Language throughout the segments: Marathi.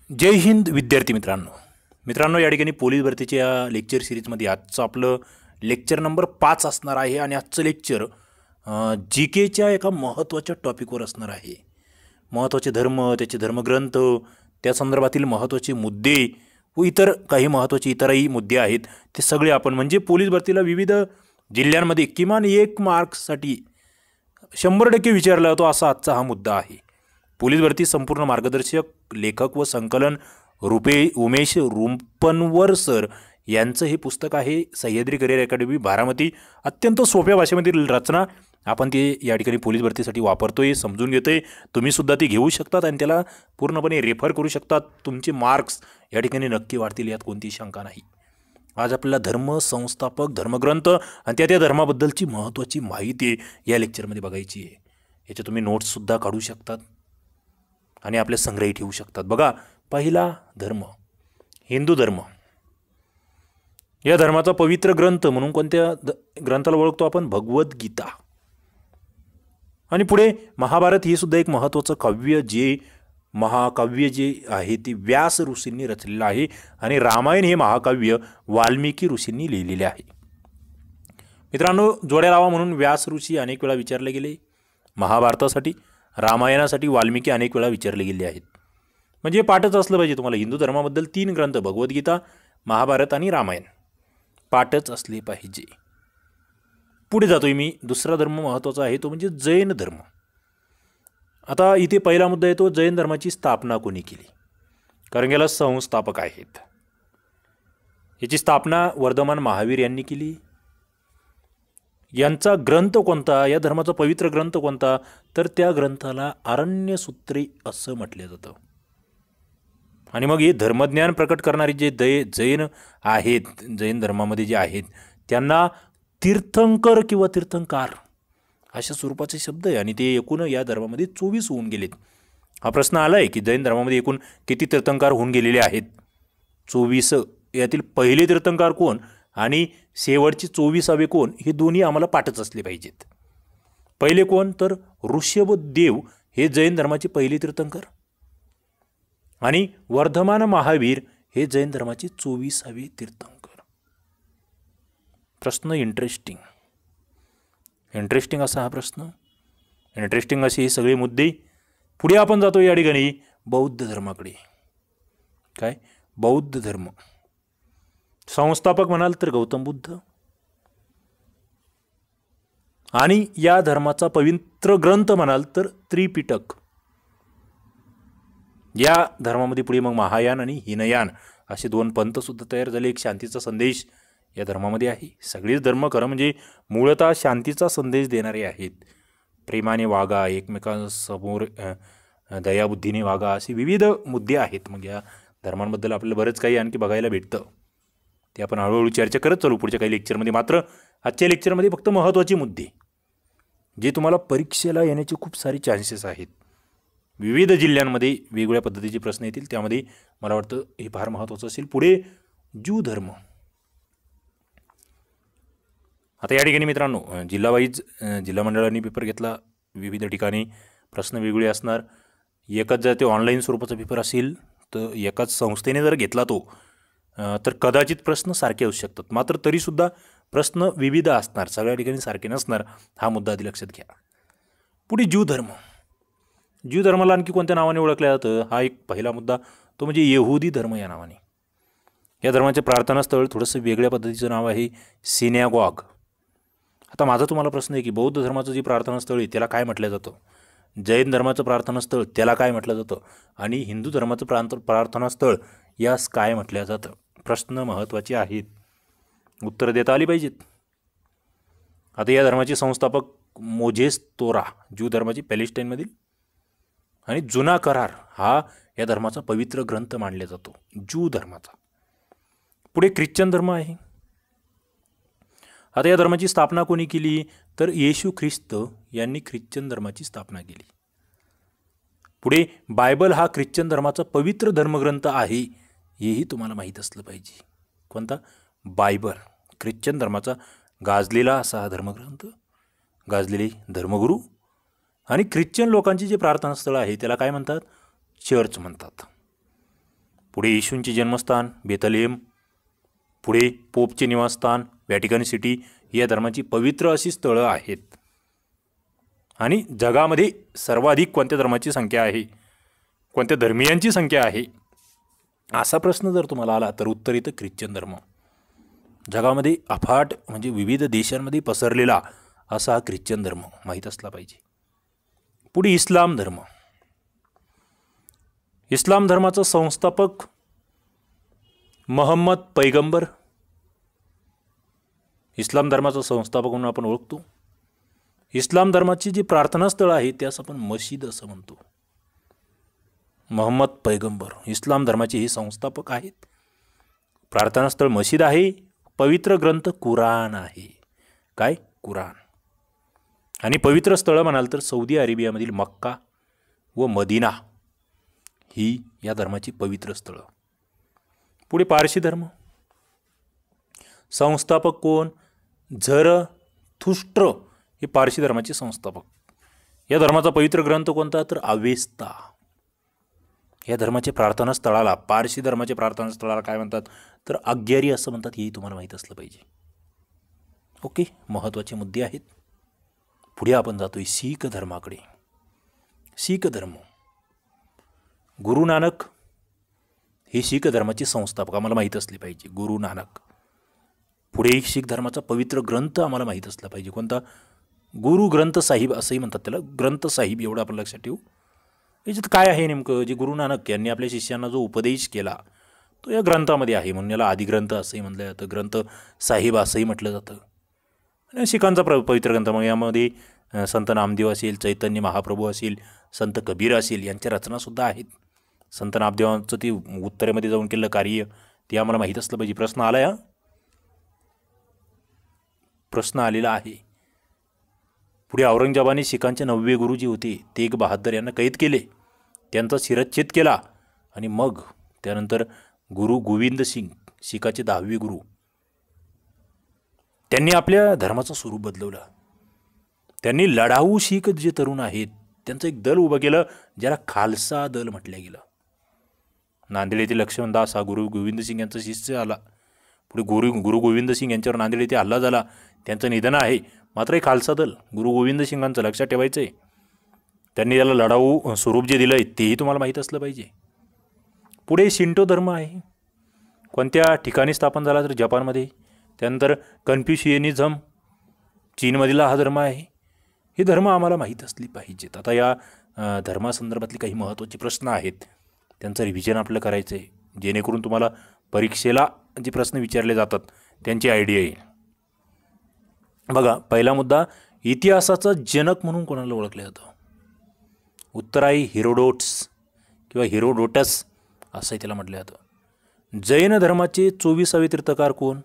जय हिंद विद्यार्थी मित्रांनो या ठिकाणी पोलीस भरतीच्या या लेक्चर सिरीजमध्ये आजचं आपलं लेक्चर नंबर 5 असणार आहे आणि आजचं लेक्चर जी केच्या एका महत्त्वाच्या टॉपिकवर असणार आहे। महत्त्वाचे धर्म, त्याचे धर्मग्रंथ, त्या संदर्भातील महत्त्वाचे मुद्दे व इतर काही महत्त्वाचे इतरही मुद्दे आहेत ते सगळे आपण म्हणजे पोलीस भरतीला विविध जिल्ह्यांमध्ये किमान 1 मार्क्ससाठी 100% विचारला जातो असा आजचा हा मुद्दा आहे। पोलीस भरती संपूर्ण मार्गदर्शक लेखक व संकलन उमेश रुपनवर सर यांचं हे पुस्तक आहे। Sahyadri career academy Baramati. अत्यंत सोप्या भाषेमधील रचना आपण ते या ठिकाणी पोलीस भरतीसाठी वापरतोय, समजून घेतोय। तुम्ही सुद्धा ती घेऊ शकतात आणि त्याला पूर्णपणे रेफर करू शकतात। तुमचे मार्क्स या ठिकाणी नक्की वाढतील यात कोणतीही शंका नाही। आज आपल्याला धर्म संस्थापक, धर्मग्रंथ आणि त्या धर्माबद्दलची महत्त्वाची माहिती या लेक्चरमध्ये बघायची आहे। याचे तुम्ही नोट्स सुद्धा काढू शकतात आणि आपले संग्रही ठेवू शकतात। बघा, पहिला धर्म हिंदू धर्म। या धर्माचा पवित्र ग्रंथ म्हणून कोणत्या ग्रंथाला ओळखतो आपण? भगवद्गीता। आणि पुढे महाभारत हे सुद्धा एक महत्त्वाचं काव्य, जे महाकाव्य जे आहे ते व्यास ऋषींनी रचलेलं आहे आणि रामायण हे महाकाव्य वाल्मिकी ऋषींनी लिहिलेले आहे। मित्रांनो, जोड्या लावा म्हणून व्यास ऋषी अनेक वेळा विचारले गेले, महाभारतासाठी, रामायणासाठी वाल्मिकी अनेक वेळा विचारले गेले आहेत। म्हणजे पाठच असलं पाहिजे तुम्हाला। हिंदू धर्माबद्दल 3 ग्रंथ भगवद्गीता, महाभारत आणि रामायण पाठच असले पाहिजे। पुढे जातोय मी। दुसरा धर्म महत्त्वाचा आहे तो म्हणजे जैन धर्म। आता इथे पहिला मुद्दा येतो, जैन धर्माची स्थापना कोणी केली? कारण याला संस्थापक आहेत। याची स्थापना वर्धमान महावीर यांनी केली। यांचा ग्रंथ कोणता? या धर्माचा पवित्र ग्रंथ कोणता? तर त्या ग्रंथाला आरण्यसूत्रे असं म्हटलं जातं। आणि मग हे धर्मज्ञान प्रकट करणारे जे जैन आहेत, जैन धर्मामध्ये जे आहेत त्यांना तीर्थंकर किंवा तीर्थंकार अशा स्वरूपाचे शब्द आहे आणि ते एकूण या धर्मामध्ये 24 होऊन गेलेत। हा प्रश्न आला आहे की जैन धर्मामध्ये एकूण किती तीर्थंकार होऊन गेलेले आहेत? 24। यातील पहिले तीर्थंकार कोण आणि शेवटचे 24वे कोण हे दोन्ही आम्हाला पाठच असले पाहिजेत। पहिले कोण? तर ऋषभदेव हे जैन धर्माचे पहिले तीर्थंकर आणि वर्धमान महावीर हे जैन धर्माचे 24वे तीर्थंकर। प्रश्न इंटरेस्टिंग असा हा प्रश्न, इंटरेस्टिंग असे हे सगळे मुद्दे। पुढे आपण जातो या ठिकाणी बौद्ध धर्माकडे। काय? बौद्ध धर्म संस्थापक म्हणाल तर गौतम बुद्ध आणि या धर्माचा पवित्र ग्रंथ म्हणाल तर त्रिपिटक। या धर्मामध्ये पुढे मग महायान आणि हिनयान असे 2 पंथ सुद्धा तयार झाले। एक शांतीचा संदेश या धर्मामध्ये आहे। सगळेच धर्म खरं म्हणजे मूळतः शांतीचा संदेश देणारे आहेत। प्रेमाने वागा, एकमेकांसमोर दयाबुद्धीने वागा, असे विविध मुद्दे आहेत। मग या धर्मांबद्दल आपल्याला बरंच काही आणखी बघायला भेटतं, ते आपण हळूहळू चर्चा करत चालू पुढच्या काही लेक्चरमध्ये। मात्र आजच्या लेक्चरमध्ये फक्त महत्त्वाचे मुद्दे जे तुम्हाला परीक्षेला येण्याचे खूप सारे चान्सेस आहेत। विविध जिल्ह्यांमध्ये वेगवेगळ्या पद्धतीचे प्रश्न येतील, त्यामध्ये मला वाटतं हे फार महत्त्वाचं असेल। पुढे ज्यू धर्म। आता या ठिकाणी मित्रांनो जिल्हा वाईज जिल्हा मंडळांनी पेपर घेतला, विविध ठिकाणी प्रश्न वेगवेगळे असणार। एकच जर ते ऑनलाईन स्वरूपाचा पेपर असेल तर एकाच संस्थेने जर घेतला तो तर कदाचित प्रश्न सारखे असू शकतात, मात्र तरीसुद्धा प्रश्न विविध असणार, सगळ्या ठिकाणी सारखे नसणार। हा मुद्दा आधी लक्षात घ्या। पुढे ज्यू धर्म। ज्यू धर्माला आणखी कोणत्या नावाने ओळखलं जातं? हा एक पहिला मुद्दा, तो म्हणजे यहुदी धर्म या नावाने। या धर्माचे प्रार्थनास्थळ थोडंसं वेगळ्या पद्धतीचं नाव आहे, सिनॅगॉग। आता माझा तुम्हाला प्रश्न आहे की बौद्ध धर्माचं जे प्रार्थनास्थळ आहे त्याला काय म्हटलं जातं? जैन धर्माचं प्रार्थनास्थळ त्याला काय म्हटलं जातं? आणि हिंदू धर्माचं प्रार्थनास्थळ यास काय म्हटलं जातं? प्रश्न महत्त्वाचे आहेत, उत्तरं देता आली पाहिजेत। आता या धर्माचे संस्थापक मोझेस तोरा, ज्यू धर्माची पॅलेस्टाईनमधील, आणि जुना करार हा या धर्माचा पवित्र ग्रंथ मानला जातो, ज्यू धर्माचा। पुढे ख्रिश्चन धर्म आहे। आता या धर्माची स्थापना कोणी केली? तर येशू ख्रिस्त यांनी ख्रिश्चन धर्माची स्थापना केली। पुढे बायबल हा ख्रिश्चन धर्माचा पवित्र धर्मग्रंथ आहे, हेही तुम्हाला माहीत असलं पाहिजे। कोणता? बायबल, ख्रिश्चन धर्माचा गाजलेला असा हा धर्मग्रंथ, गाजलेले धर्मगुरू। आणि ख्रिश्चन लोकांची जे प्रार्थनास्थळ आहे त्याला काय म्हणतात? चर्च म्हणतात। पुढे येशूंचे जन्मस्थान बेथलेहेम, पुढे पोपचे निवासस्थान व्हॅटिकन सिटी या धर्माची पवित्र अशी स्थळं आहेत. आणि जगामध्ये सर्वाधिक कोणत्या धर्माची संख्या आहे, कोणत्या धर्मीयांची संख्या आहे, असा प्रश्न जर तुम्हाला आला तर उत्तर येतं ख्रिश्चन धर्म. जगामध्ये अफाट म्हणजे विविध देशांमध्ये पसरलेला असा हा ख्रिश्चन धर्म माहीत असला पाहिजे. पुढे इस्लाम धर्म. इस्लाम धर्माचा संस्थापक मोहम्मद पैगंबर. इस्लाम धर्माचा संस्थापक म्हणून आपण ओळखतो. इस्लाम धर्माची जी प्रार्थनास्थळ आहे त्यास आपण मशीद असं म्हणतो. मोहम्मद पैगंबर इस्लाम धर्माचे हे संस्थापक आहेत. प्रार्थनास्थळ मशीद आहे. पवित्र ग्रंथ कुराण आहे. काय? कुराण. आणि पवित्र स्थळं म्हणाल तर सौदी अरेबियामधील मक्का व मदिना ही या धर्माची पवित्र स्थळं. पुढे पारशी धर्म. संस्थापक कोण? झरथुष्ट्र हे पारशी धर्माचे संस्थापक. या धर्माचा पवित्र ग्रंथ कोणता? तर अवेस्ता. या धर्माच्या प्रार्थनास्थळाला, पारशी धर्माच्या प्रार्थनास्थळाला काय म्हणतात? तर अग्यारी असं म्हणतात. हेही तुम्हाला माहीत असलं पाहिजे. ओके, महत्त्वाचे मुद्दे आहेत. पुढे आपण जातोय शीख धर्माकडे. शीख धर्म. गुरु नानक हे शीख धर्माचे संस्थापक आम्हाला माहीत असले पाहिजे. गुरु नानक. पुढे शीख धर्माचा पवित्र ग्रंथ आम्हाला माहीत असला पाहिजे. कोणता? गुरु ग्रंथ साहिब असंही म्हणतात त्याला. ग्रंथ साहिब एवढं आपण लक्षात ठेवू. याच्यात काय आहे नेमकं? जे गुरु नानक यांनी आपल्या शिष्यांना जो उपदेश केला तो या ग्रंथामध्ये आहे, म्हणून याला आदिग्रंथ असंही म्हटलं जातं. ग्रंथ साहिब असंही म्हटलं जातं. आणि शिखांचा पवित्र ग्रंथ. मग यामध्ये संत नामदेव असेल, चैतन्य महाप्रभू असेल, संत कबीर असेल यांच्या रचनासुद्धा आहेत. संत नामदेवांचं ते उत्तरेमध्ये जाऊन केलेलं कार्य ते आम्हाला माहीत असलं पाहिजे. प्रश्न आला या प्रश्न आलेला आहे. पुढे औरंगजेबाने शिखांचे 9वे गुरु जे होते तेग बहादर यांना कैद केले, त्यांचा शिरच्छेद केला आणि मग त्यानंतर गुरु गोविंद सिंग शिखाचे 10वे गुरु त्यांनी आपल्या धर्माचं स्वरूप बदलवलं. त्यांनी लढाऊ शीख जे तरुण आहेत त्यांचं एक दल उभं केलं ज्याला खालसा दल म्हटलं गेलं. नांदेड येथे लक्ष्मणदास हा गुरु गोविंद सिंग यांचा शिष्य आला. पुढे गुरु गोविंद सिंग यांच्यावर नांदेड येथे हल्ला झाला, त्यांचं निधन आहे. मात्र हे खालसा दल गुरु गोविंद सिंगांचं लक्षात ठेवायचं आहे. त्यांनी त्याला लढाऊ स्वरूप जे दिलं आहे तेही तुम्हाला माहीत असलं पाहिजे. पुढे शिंटो धर्म आहे. कोणत्या ठिकाणी स्थापन झाला? तर जपानमध्ये. त्यानंतर कन्फ्युशियनिझम चीनमधील हा धर्म आहे. हे धर्म आम्हाला माहीत असली पाहिजेत. आता या धर्मासंदर्भातले काही महत्त्वाचे प्रश्न आहेत, त्यांचं रिव्हिजन आपल्याला करायचं आहे, जेणेकरून तुम्हाला परीक्षेला जे प्रश्न विचारले जातात त्यांची आयडिया येईल. बघा, पहिला मुद्दा, इतिहासाचा जनक म्हणून कोणाला ओळखलं जातं? उत्तर आहे हेरोडोट्स किंवा हेरोडोटस असंही त्याला म्हटलं जातं. जैन धर्माचे 24वे तीर्थकार कोण?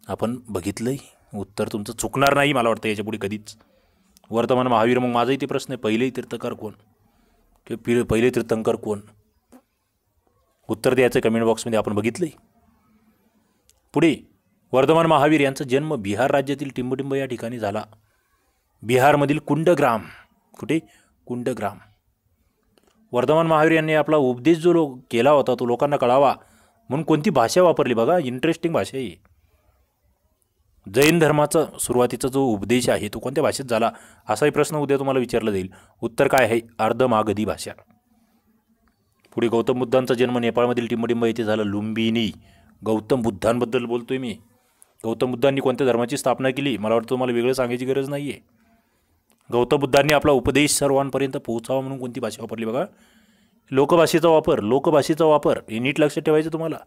आपण बघितलंय. उत्तर तुमचं चुकणार नाही मला वाटतं याच्या पुढे कधीच. वर्तमान महावीर. मग माझाही ते प्रश्न आहे, पहिले तीर्थकार कोण किंवा पहिले तीर्थंकर कोण? उत्तर द्यायचं कमेंट बॉक्समध्ये. आपण बघितलंय. पुढे वर्धमान महावीर यांचा जन्म बिहार राज्यातील टिंबटिंब या ठिकाणी झाला. बिहारमधील कुंडग्राम. कुठे? कुंडग्राम. वर्धमान महावीर यांनी आपला उपदेश जो केला होता तो लोकांना कळावा म्हणून कोणती भाषा वापरली? बघा, इंटरेस्टिंग भाषा आहे. जैन धर्माचा सुरुवातीचा जो उपदेश आहे तो कोणत्या भाषेत झाला असाही प्रश्न उद्या तुम्हाला विचारला जाईल. उत्तर काय आहे? अर्धमागधी भाषा. पुढे गौतम बुद्धांचा जन्म नेपाळमधील टिंबटिंब येथे झाला. लुंबिनी. गौतम बुद्धांबद्दल बोलतोय मी. गौतम बुद्धांनी कोणत्या धर्माची स्थापना केली? मला वाटतं तुम्हाला वेगळं सांगायची गरज नाही आहे. गौतम बुद्धांनी आपला उपदेश सर्वांपर्यंत पोहोचावा म्हणून कोणती भाषा वापरली? बघा, लोकभाषेचा वापर. लोकभाषेचा वापर हे नीट लक्षात ठेवायचं तुम्हाला.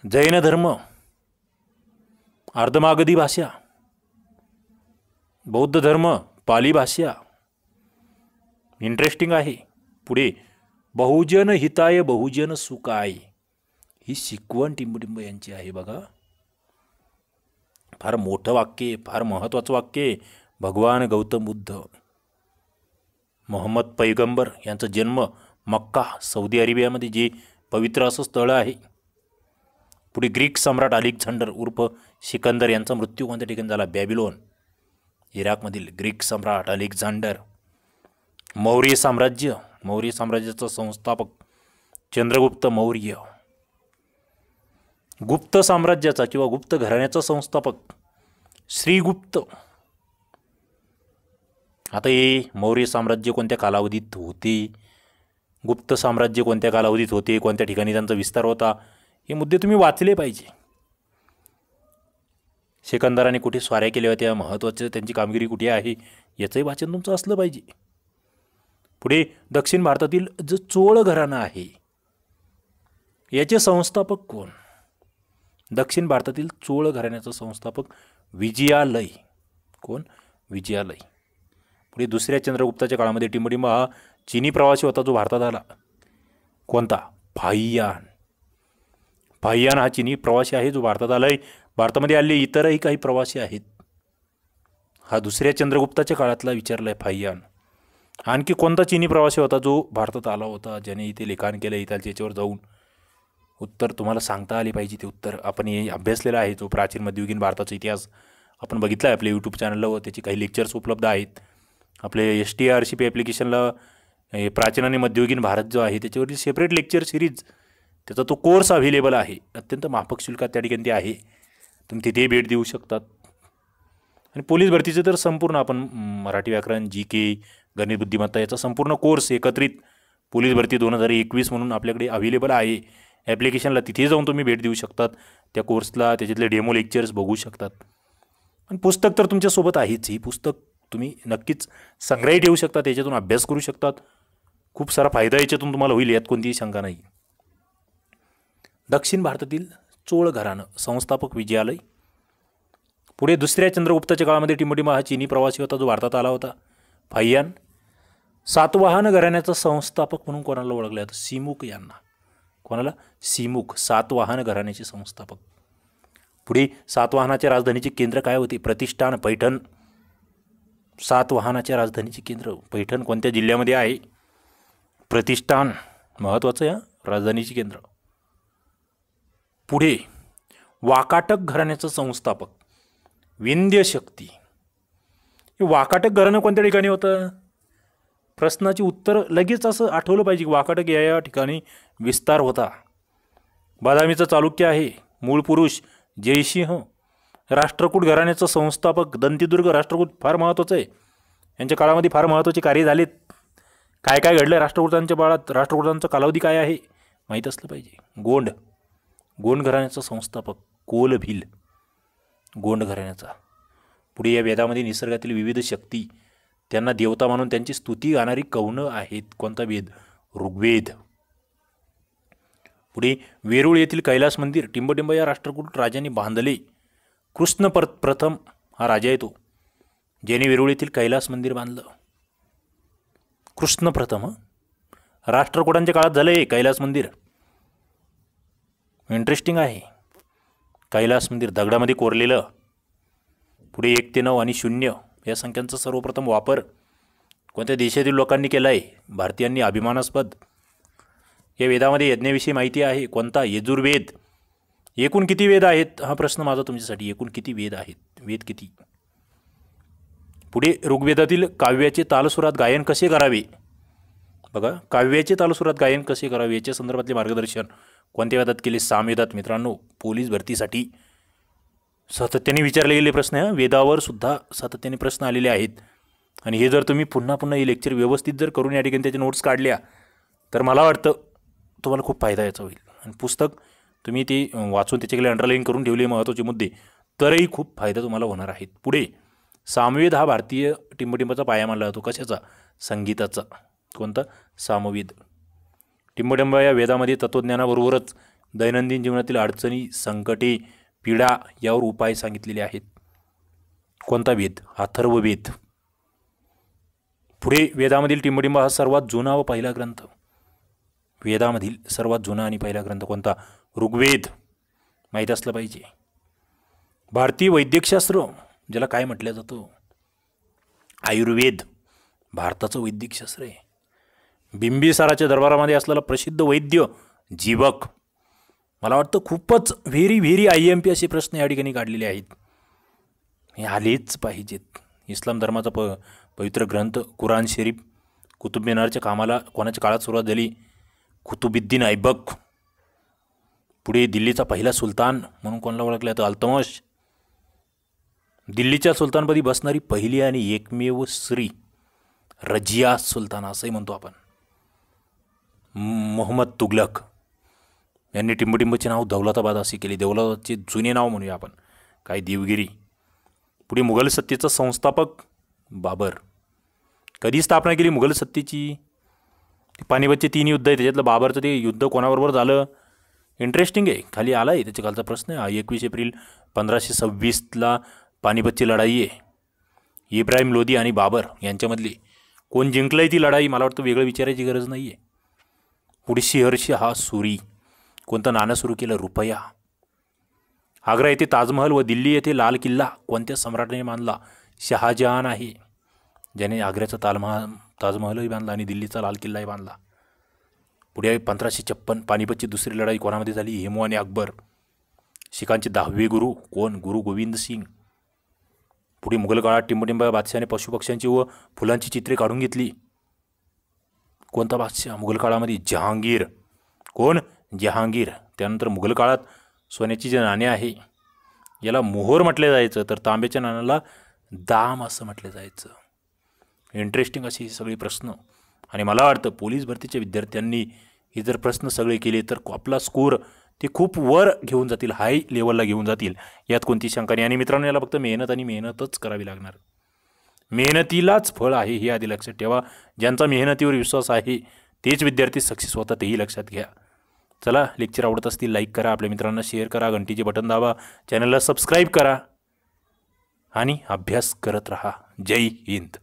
जैन धर्म अर्धमागधी भाषा. बौद्ध धर्म पाली भाषा. इंटरेस्टिंग आहे. पुढे बहुजन हिताय बहुजन सुखाय ही शिकवण टिंबटिंब यांची आहे. बघा, फार मोठं वाक्य, फार महत्त्वाचं वाक्य. भगवान गौतम बुद्ध, मोहम्मद पैगंबर यांचा जन्म मक्का सौदी अरेबियामध्ये जे पवित्र असं स्थळ आहे. पुढे ग्रीक सम्राट अलेक्झांडर उर्फ सिकंदर यांचा मृत्यू कोणत्या ठिकाणी झाला? बॅबिलोन, इराकमधील ग्रीक सम्राट अलेक्झांडर. मौर्य साम्राज्य. मौर्य साम्राज्याचा संस्थापक चंद्रगुप्त मौर्य, गुप्त साम्राज्याचा किंवा गुप्त घराण्याचा संस्थापक श्रीगुप्त। आता हे मौर्य साम्राज्य कोणत्या कालावधीत होते, गुप्त साम्राज्य कोणत्या कालावधीत होते, कोणत्या ठिकाणी त्यांचा विस्तार होता, हे मुद्दे तुम्ही वाचले पाहिजे। सिकंदराने कुठे स्वाऱ्या केल्या होत्या, महत्त्वाचं त्यांची कामगिरी कुठे आहे, याचंही वाचन तुमचं असलं पाहिजे। पुढे दक्षिण भारतातील जो चोळ घराणं आहे याचे संस्थापक कोण? दक्षिण भारतातील चोळ घराण्याचा संस्थापक विजयालय। कोण? विजयालय। पुढे दुसऱ्या चंद्रगुप्ताच्या काळामध्ये टिंबटिंब हा चीनी प्रवासी होता जो भारतात आला। कोणता? फाहियान। फाहियान हा चीनी प्रवासी आहे जो भारतात आलाय। भारतामध्ये आलेले इतरही काही प्रवासी आहेत। हा दुसऱ्या चंद्रगुप्ताच्या काळातला विचारलाय फाहियान। आणखी कोणता चीनी प्रवासी होता जो भारतात आला होता, ज्याने इथे लिखाण केलं, इथं त्याच्यावर जाऊन उत्तर तुम्हाला सांगता आले पाहिजे। ते उत्तर आपण हे अभ्यासलेलं आहे। जो प्राचीन मध्ययुगीन भारताचा इतिहास आपण बघितला आहे आपल्या यूट्यूब चॅनलला, व त्याची काही लेक्चर्स उपलब्ध आहेत। आपले STRCP ॲप्लिकेशनला प्राचीन आणि मध्ययुगीन भारत जो आहे त्याच्यावरती सेपरेट लेक्चर सिरीज, त्याचा तो कोर्स अव्हेलेबल आहे। अत्यंत माफक शुल्कात त्या ठिकाणी ते आहे, तुम्ही तिथे भेट देऊ शकतात। आणि पोलीस भरतीचे तर संपूर्ण आपण मराठी व्याकरण, GK, गणित बुद्धिमत्ता याचा संपूर्ण कोर्स एकत्रित पोलीस भरती 2021 म्हणून आपल्याकडे अव्हेलेबल आहे ॲप्लिकेशनला। तिथे जाऊन तुम्ही भेट देऊ शकतात त्या कोर्सला, त्याच्यातले डेमो लेक्चर्स बघू शकतात। आणि पुस्तक तर तुमच्यासोबत आहेच। ही पुस्तक तुम्ही नक्कीच संग्रही ठेवू शकता, त्याच्यातून अभ्यास करू शकतात। खूप सारा फायदा याच्यातून तुम्हाला होईल, यात कोणतीही शंका नाही। दक्षिण भारतातील चोळ घराणं संस्थापक विजयालय। पुढे दुसऱ्या चंद्रगुप्ताच्या काळामध्ये टिंबटिंब हा चीनी प्रवासी होता जो भारतात आला होता, फाहियान। सातवाहन घराण्याचा संस्थापक म्हणून कोणाला ओळखलं जातं? सिमुक यांना। कोणाला? सिमुक, सातवाहन घराण्याचे संस्थापक। पुढे सातवाहनाच्या राजधानीचे केंद्र काय होते? प्रतिष्ठान, पैठण। सातवाहनाच्या राजधानीचे केंद्र पैठण कोणत्या जिल्ह्यामध्ये आहे? प्रतिष्ठान, महत्त्वाचं आहे राजधानीचे केंद्र। पुढे वाकाटक घराण्याचं संस्थापक विंध्य शक्ती। हे वाकाटक घराणं कोणत्या ठिकाणी होतं? प्रश्नाचे उत्तर लगेच असं आठवलं पाहिजे की वाकाटक या ठिकाणी विस्तार होता। बदामीचं चालुक्य आहे, मूळ पुरुष जयसिंह। राष्ट्रकूट घराण्याचं संस्थापक दंतीदुर्ग राष्ट्रकूट, फार महत्त्वाचं आहे। यांच्या काळामध्ये फार महत्त्वाचे कार्य झालेत। काय काय घडलं राष्ट्रकूटांच्या काळात, राष्ट्रकूटांचा कालावधी काय आहे माहीत असलं पाहिजे। गोंड, गोंड घराण्याचा संस्थापक कोलभील, गोंड घराण्याचा। पुढे या वेदामध्ये निसर्गातील विविध शक्ती, त्यांना देवता मानून त्यांची स्तुती गाणारी कवनं आहेत। कोणता वेद? ऋग्वेद। पुढे वेरूळ येथील कैलास मंदिर टिंबटिंब या राष्ट्रकूट राजांनी बांधले। कृष्ण प्रथम हा राजा आहे तो, ज्याने वेरूळ येथील कैलास मंदिर बांधलं। कृष्ण प्रथम राष्ट्रकूटांच्या काळात झालं हे कैलास मंदिर। इंटरेस्टिंग आहे। कैलास मंदिर दगडामध्ये कोरलेलं। पुढे 1 ते 9 आणि 0 या संख्यांचा सर्वप्रथम वापर कोणत्या देशातील लोकांनी केला आहे? भारतीयांनी, अभिमानास्पद। या वेदामध्ये यज्ञाविषयी माहिती आहे। कोणता? यजुर्वेद। एकूण किती वेद आहेत हा प्रश्न माझा तुमच्यासाठी, एकूण किती वेद आहेत? वेद किती? पुढे ऋग्वेदातील काव्याचे तालसुरात गायन कसे करावे? बघा, काव्याचे तालसुरात गायन कसे करावे याच्या संदर्भातले मार्गदर्शन कोणत्या वेदात केले? सामवेदात। मित्रांनो, पोलीस भरतीसाठी सातत्याने विचारले गेलेले प्रश्न आहे। वेदावर सुद्धा सातत्याने प्रश्न आलेले आहेत। आणि हे जर तुम्ही पुन्हा पुन्हा हे लेक्चर व्यवस्थित जर करून या ठिकाणी त्याचे नोट्स काढल्या तर मला वाटतं तुम्हाला खूप फायदा याचा होईल। आणि पुस्तक तुम्ही ते वाचून त्याच्याकडे अंडरलाईन करून ठेवले महत्त्वाचे मुद्दे, तरही खूप फायदा तुम्हाला होणार आहेत। पुढे सामवेद हा भारतीय टिंबटिंबाचा पाया मानला जातो। कशाचा? संगीताचा। कोणता? सामवेद। टिंबटिंब या वेदामध्ये तत्त्वज्ञानाबरोबरच दैनंदिन जीवनातील अडचणी, संकटे, पीडा यावर उपाय सांगितलेले आहेत। कोणता वेद? अथर्ववेद। पुढे वेदामधील टिंबटिंब हा सर्वात जुना व पहिला ग्रंथ। वेदामधील सर्वात जुना आणि पहिला ग्रंथ कोणता? ऋग्वेद, माहीत असलं पाहिजे। भारतीय वैद्यकशास्त्र ज्याला काय म्हटलं जातं? आयुर्वेद भारताचं वैद्यकशास्त्र आहे। बिंबिसाराच्या दरबारामध्ये असलेला प्रसिद्ध वैद्य जीवक। मला वाटतं खूपच व्हेरी IMP असे प्रश्न या ठिकाणी काढलेले आहेत, हे आलेच पाहिजेत। इस्लाम धर्माचा पवित्र ग्रंथ कुराण शरीफ कुतुब मिनारच्या कामाला कोणाच्या काळात सुरुवात झाली? कुतुबुद्दीन ऐबक. पुढे दिल्लीचा पहिला सुलतान म्हणून कोणाला ओळखलं जातं? अल्तमश. दिल्लीच्या सुलतानपदी बसणारी पहिली आणि एकमेव स्त्री रजिया सुलतान असंही म्हणतो आपण. मोहम्मद तुगलक यांनी टिंबटिंबचे नाव दौलताबाद असे केले. दौलताचे जुने नाव म्हणूया आपण, काय देवगिरी. पुढे मुघल सत्तेचा संस्थापक बाबर. कधी स्थापना केली मुघल सत्तेची? पानिपतचे 3 युद्ध आहे, त्याच्यातलं बाबरचं ते युद्ध कोणाबरोबर झालं? इंटरेस्टिंग आहे, खाली आला आहे त्याच्या खालचा प्रश्न आहे. 21 एप्रिल 1526ला पानिपतची लढाई आहे. इब्राहिम लोदी आणि बाबर यांच्यामधली. कोण जिंकलंय ती लढाई? मला वाटतं वेगळं विचारायची गरज नाही आहे. पुढे शेहरशाह सुरी. कोणतं नाणं सुरू केलं? रुपया. आग्रा येथे ताजमहल व दिल्ली येथे लाल किल्ला कोणत्या सम्राटाने बांधला? शहाजहान आहे, ज्याने आग्र्याचा ताजमहलही बांधला आणि दिल्लीचा लाल किल्लाही बांधला. पुढे 1556 पानिपतची दुसरी लढाई कोणामध्ये झाली? हेमू आणि अकबर. शिखांचे 10वे गुरु कोण? गुरु गोविंद सिंग. पुढे मुघल काळात टिंबटिंब बादशहाने पशुपक्ष्यांची व फुलांची चित्रे काढून घेतली. कोणता बादशाह मुघल काळामध्ये? जहांगीर. कोण? जहांगीर. त्यानंतर मुघल काळात सोन्याची जे नाणे आहे याला मोहोर म्हटले जायचं, तर तांब्याच्या नाण्याला दाम असं म्हटलं जायचं. इंटरेस्टिंग अशी सगळी प्रश्न. आणि मला वाटतं पोलीस भरतीच्या विद्यार्थ्यांनी हे जर प्रश्न सगळे केले तर आपला स्कोर ते खूप वर घेऊन जातील, हाय लेवलला घेऊन जातील, यात कोणती शंका नाही. आणि मित्रांनो, याला फक्त मेहनत आणि मेहनतच करावी लागणार. मेहनतीलाच फळ आहे हे आधी लक्षात ठेवा. ज्यांचा मेहनतीवर विश्वास आहे तेच विद्यार्थी सक्सेस होतात, तेही लक्षात घ्या. चला, लेक्चर आवडत असतील लाईक करा, आपल्या मित्रांना शेअर करा, घंटीचे बटन दाबा, चॅनलला सबस्क्राईब करा आणि अभ्यास करत राहा. जय हिंद.